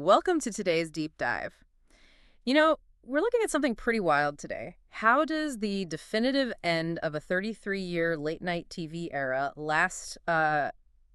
Welcome to today's deep dive. We're looking at something pretty wild today. How does the definitive end of a 33-year late-night TV era last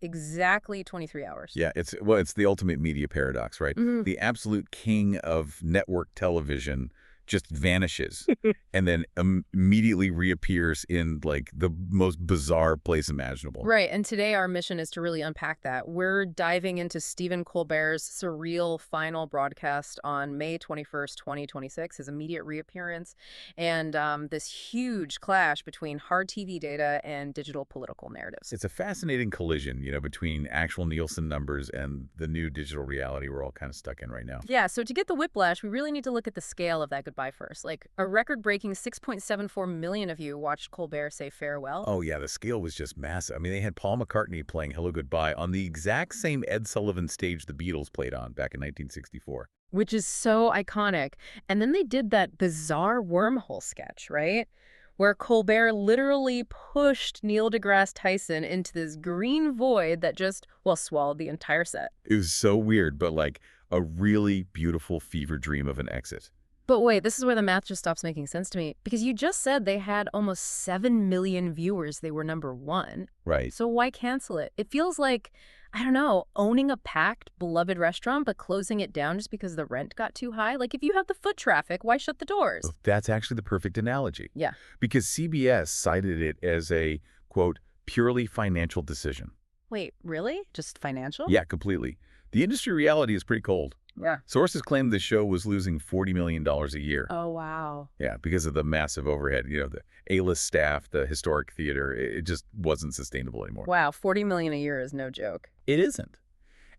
exactly 23 hours? Yeah, it's the ultimate media paradox, right? Mhm. The absolute king of network television just vanishes and then immediately reappears in like the most bizarre place imaginable. Right, and today our mission is to really unpack that. We're diving into Stephen Colbert's surreal final broadcast on May 21st, 2026, his immediate reappearance, and this huge clash between hard TV data and digital political narratives. It's a fascinating collision, between actual Nielsen numbers and the new digital reality we're all kind of stuck in right now. Yeah, so to get the whiplash, we really need to look at the scale of that goodbye first. Like, a record-breaking 6.74 million of you watched Colbert say farewell. Oh yeah, the scale was just massive. I mean, they had Paul McCartney playing Hello Goodbye on the exact same Ed Sullivan stage the Beatles played on back in 1964. Which is so iconic. And then they did that bizarre wormhole sketch, right? Where Colbert literally pushed Neil deGrasse Tyson into this green void that just, well, swallowed the entire set. It was so weird, but like a really beautiful fever dream of an exit. But wait, this is where the math just stops making sense to me. Because you just said they had almost 7 million viewers. They were #1. Right. So why cancel it? It feels like, I don't know, owning a packed, beloved restaurant but closing it down just because the rent got too high. Like, if you have the foot traffic, why shut the doors? That's actually the perfect analogy. Yeah. Because CBS cited it as a, quote, purely financial decision. Wait, really? Just financial? Yeah, completely. The industry reality is pretty cold. Yeah. Sources claim the show was losing $40 million a year. Oh, wow. Yeah, because of the massive overhead, the A-list staff, the historic theater, it just wasn't sustainable anymore. Wow, 40 million a year is no joke. It isn't.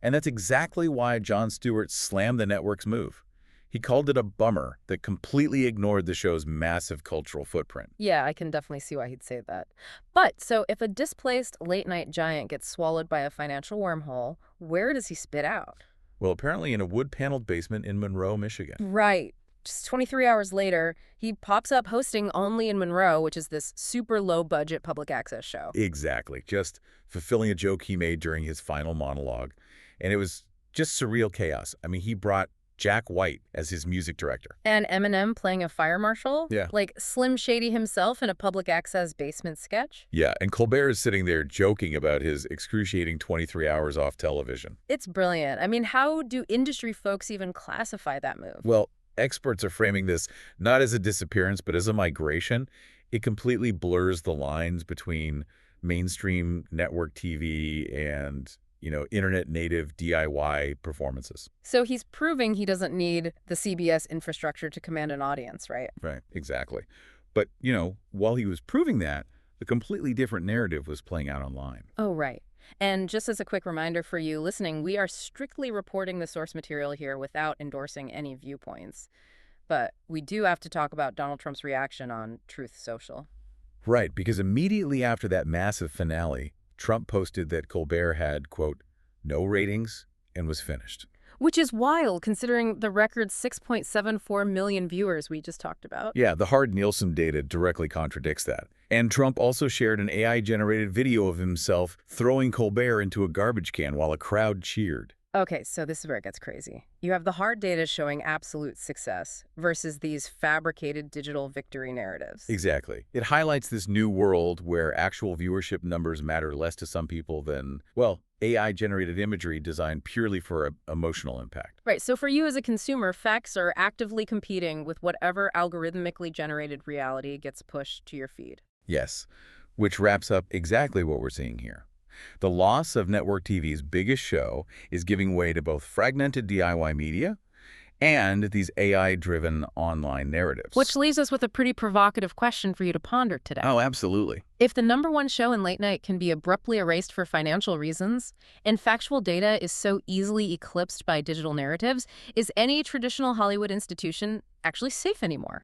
And that's exactly why Jon Stewart slammed the network's move. He called it a bummer that completely ignored the show's massive cultural footprint. Yeah, I can definitely see why he'd say that. But, so if a displaced late-night giant gets swallowed by a financial wormhole, where does he spit out? Well, apparently in a wood-paneled basement in Monroe, Michigan. Right. Just 23 hours later, he pops up hosting Only in Monroe, which is this super low-budget public access show. Exactly. Just fulfilling a joke he made during his final monologue. And it was just surreal chaos. I mean, he brought Jack White as his music director. And Eminem playing a fire marshal? Yeah. Like Slim Shady himself in a public access basement sketch? Yeah, and Colbert is sitting there joking about his excruciating 23 hours off television. It's brilliant. I mean, how do industry folks even classify that move? Well, experts are framing this not as a disappearance, but as a migration. It completely blurs the lines between mainstream network TV and internet native DIY performances. So he's proving he doesn't need the CBS infrastructure to command an audience, right? Right, exactly. But, while he was proving that, a completely different narrative was playing out online. Oh, right. And just as a quick reminder for you listening, we are strictly reporting the source material here without endorsing any viewpoints. But we do have to talk about Donald Trump's reaction on Truth Social. Right, because immediately after that massive finale, Trump posted that Colbert had, quote, no ratings and was finished. Which is wild, considering the record 6.74 million viewers we just talked about. Yeah, the hard Nielsen data directly contradicts that. And Trump also shared an AI-generated video of himself throwing Colbert into a garbage can while a crowd cheered. Okay, so this is where it gets crazy. You have the hard data showing absolute success versus these fabricated digital victory narratives. Exactly. It highlights this new world where actual viewership numbers matter less to some people than, well, AI-generated imagery designed purely for emotional impact. Right, so for you as a consumer, facts are actively competing with whatever algorithmically generated reality gets pushed to your feed. Yes, which wraps up exactly what we're seeing here. The loss of network TV's biggest show is giving way to both fragmented DIY media and these AI-driven online narratives. Which leaves us with a pretty provocative question for you to ponder today. Oh, absolutely. If the #1 show in late night can be abruptly erased for financial reasons, and factual data is so easily eclipsed by digital narratives, is any traditional Hollywood institution actually safe anymore?